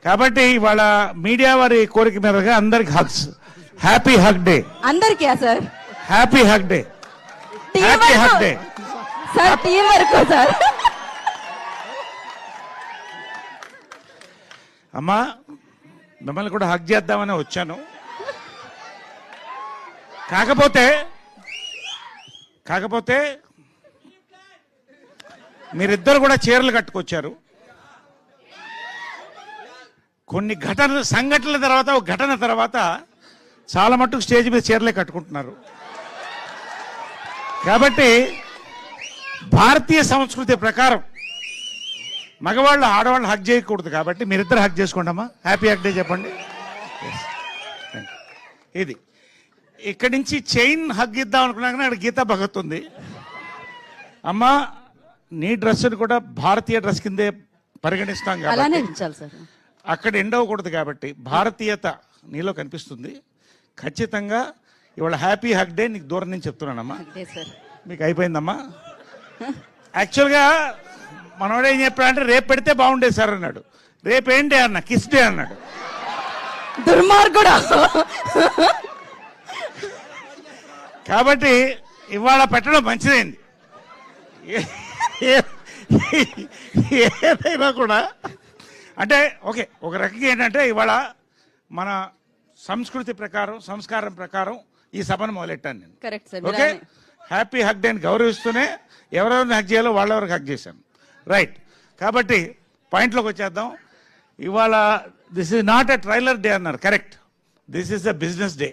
కాబట్టి ఇవాళ మీడియా వారి కోరిక మీదగా అందరికి హగ్స్. హ్యాపీ హగ్ డే అందరికీ sir. Happy hug day happy hug day sir. Team వరకు సార్. అమ్మా మిమ్మల్ని కూడా హగ్ చేద్దామని వచ్చాను. కాకపోతే మీరిద్దరు కూడా చీరలు కట్టుకొచ్చారు. కొన్ని సంఘటనల తర్వాత ఒక ఘటన తర్వాత చాలా మట్టుకు స్టేజ్ మీద చీరలే కట్టుకుంటున్నారు. కాబట్టి భారతీయ సంస్కృతి ప్రకారం మగవాళ్ళు ఆడవాళ్ళు హగ్ చేయకూడదు. కాబట్టి మీరిద్దరు హగ్ చేసుకోండి అమ్మా. హ్యాపీ హగ్ డే చెప్పండి. ఇది ఇక్కడి నుంచి చైన్ హగ్ ఇద్దాం అనుకున్నా కానీ అక్కడ గీతా భగత్ ఉంది. అమ్మా నీ డ్రెస్సును కూడా భారతీయ డ్రెస్ కిందే పరిగణిస్తాం కాబట్టి అక్కడ ఎండ్ అవ్వకూడదు. కాబట్టి భారతీయత నీలో కనిపిస్తుంది. ఖచ్చితంగా ఇవాళ హ్యాపీ హగ్ డే నీకు దూరం నుంచి చెప్తున్నానమ్మా. మీకు అయిపోయిందమ్మా. యాక్చువల్గా మనోడు ఏం చెప్పాడంటే రేపు పెడితే బాగుండేది సార్ అన్నాడు. రేపేంటి అన్న కిస్ డే అన్నాడు. దుర్మార్గుడు. కాబట్టి ఇవాళ పెట్టడం మంచిదైంది. ఏదైనా కూడా అంటే ఓకే ఒక రకంగా ఏంటంటే ఇవాళ మన సంస్కృతి ప్రకారం సంస్కారం ప్రకారం ఈ సభను మొదలెట్టాను నేను. ఓకే హ్యాపీ హగ్ డే అని గౌరవిస్తూనే ఎవరెవరిని హగ్ చేయాలో వాళ్ళెవరికి హగ్ చేశాను. రైట్. కాబట్టి పాయింట్లోకి వచ్చేద్దాం. ఇవాళ this is not a trailer day అన్నారు. Correct. This is a business day.